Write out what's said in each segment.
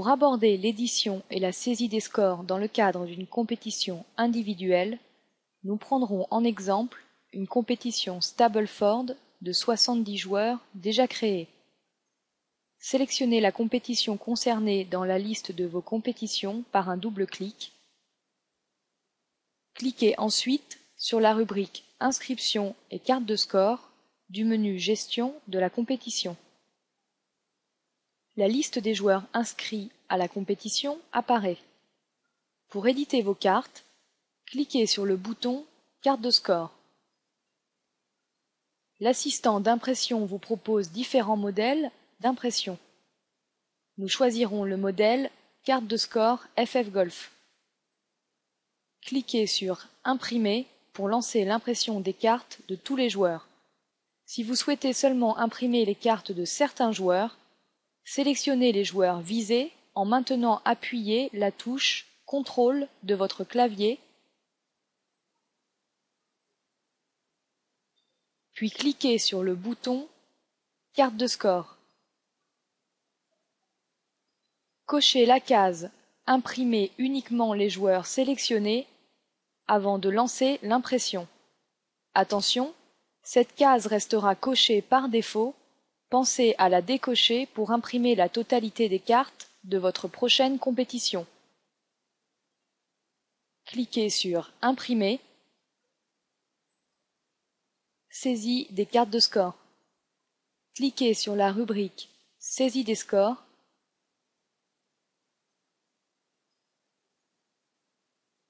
Pour aborder l'édition et la saisie des scores dans le cadre d'une compétition individuelle, nous prendrons en exemple une compétition Stableford de 70 joueurs déjà créée. Sélectionnez la compétition concernée dans la liste de vos compétitions par un double clic. Cliquez ensuite sur la rubrique Inscription et carte de score du menu Gestion de la compétition. La liste des joueurs inscrits à la compétition apparaît. Pour éditer vos cartes, cliquez sur le bouton Carte de score. L'assistant d'impression vous propose différents modèles d'impression. Nous choisirons le modèle Carte de score FF Golf. Cliquez sur Imprimer pour lancer l'impression des cartes de tous les joueurs. Si vous souhaitez seulement imprimer les cartes de certains joueurs, sélectionnez les joueurs visés en maintenant appuyé la touche CTRL de votre clavier, puis cliquez sur le bouton Carte de score. Cochez la case Imprimer uniquement les joueurs sélectionnés avant de lancer l'impression. Attention, cette case restera cochée par défaut. Pensez à la décocher pour imprimer la totalité des cartes de votre prochaine compétition. Cliquez sur Imprimer. Saisie des cartes de score. Cliquez sur la rubrique Saisie des scores.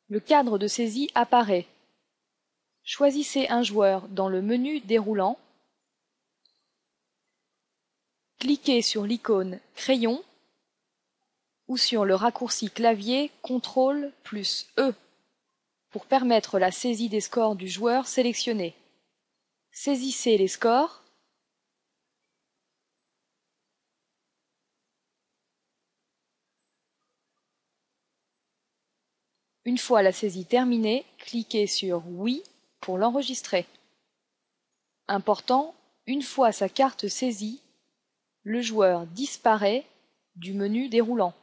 Le cadre de saisie apparaît. Choisissez un joueur dans le menu déroulant. Cliquez sur l'icône Crayon ou sur le raccourci clavier CTRL plus E pour permettre la saisie des scores du joueur sélectionné. Saisissez les scores. Une fois la saisie terminée, cliquez sur Oui pour l'enregistrer. Important, une fois sa carte saisie, le joueur disparaît du menu déroulant.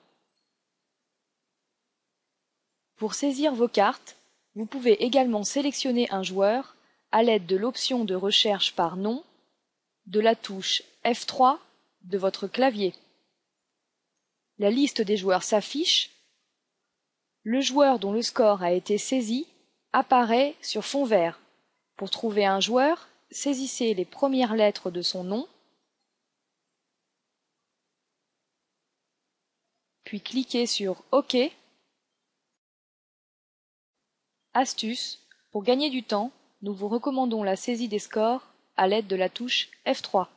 Pour saisir vos cartes, vous pouvez également sélectionner un joueur à l'aide de l'option de recherche par nom de la touche F3 de votre clavier. La liste des joueurs s'affiche. Le joueur dont le score a été saisi apparaît sur fond vert. Pour trouver un joueur, saisissez les premières lettres de son nom, puis cliquez sur OK. Astuce, pour gagner du temps, nous vous recommandons la saisie des scores à l'aide de la touche F3.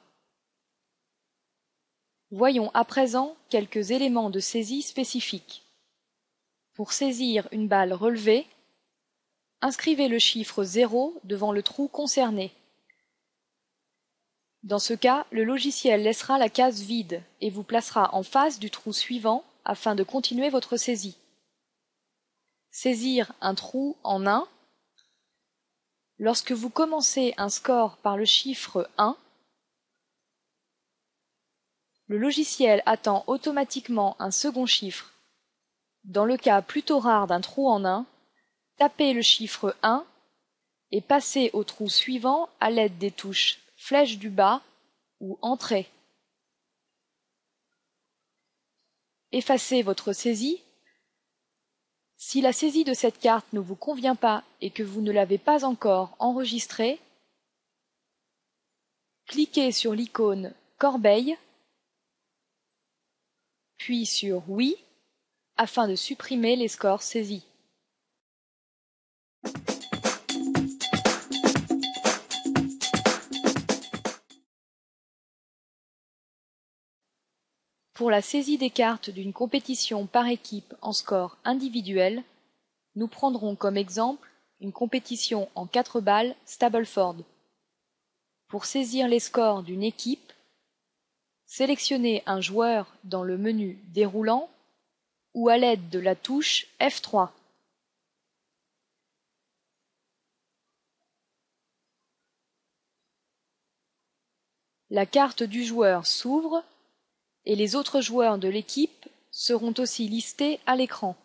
Voyons à présent quelques éléments de saisie spécifiques. Pour saisir une balle relevée, inscrivez le chiffre 0 devant le trou concerné. Dans ce cas, le logiciel laissera la case vide et vous placera en face du trou suivant afin de continuer votre saisie. Saisir un trou en 1. Lorsque vous commencez un score par le chiffre 1, le logiciel attend automatiquement un second chiffre. Dans le cas plutôt rare d'un trou en 1, tapez le chiffre 1 et passez au trou suivant à l'aide des touches flèche du bas ou entrée. Effacez votre saisie. Si la saisie de cette carte ne vous convient pas et que vous ne l'avez pas encore enregistrée, cliquez sur l'icône corbeille, puis sur Oui afin de supprimer les scores saisis. Pour la saisie des cartes d'une compétition par équipe en score individuel, nous prendrons comme exemple une compétition en 4 balles Stableford. Pour saisir les scores d'une équipe, sélectionnez un joueur dans le menu déroulant ou à l'aide de la touche F3. La carte du joueur s'ouvre et les autres joueurs de l'équipe seront aussi listés à l'écran.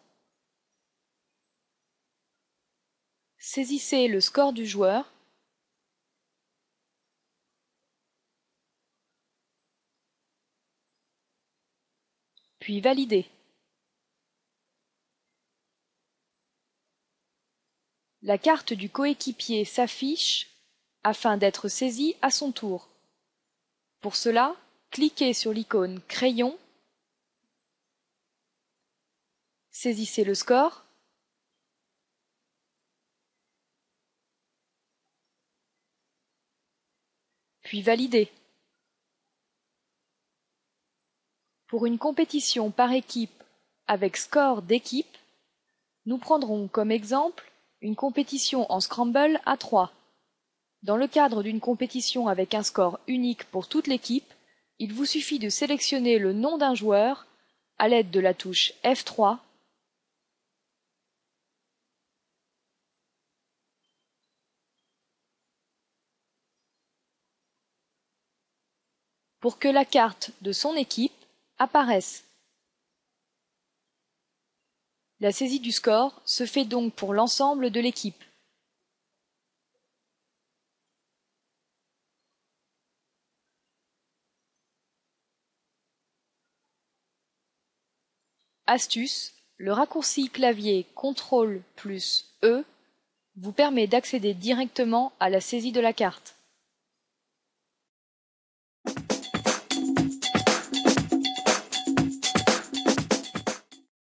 Saisissez le score du joueur, puis validez. La carte du coéquipier s'affiche afin d'être saisie à son tour. Pour cela, cliquez sur l'icône Crayon, saisissez le score, puis validez. Pour une compétition par équipe avec score d'équipe, nous prendrons comme exemple une compétition en scramble à 3. Dans le cadre d'une compétition avec un score unique pour toute l'équipe, il vous suffit de sélectionner le nom d'un joueur à l'aide de la touche F3 pour que la carte de son équipe apparaisse. La saisie du score se fait donc pour l'ensemble de l'équipe. Astuce, le raccourci clavier CTRL plus E vous permet d'accéder directement à la saisie de la carte.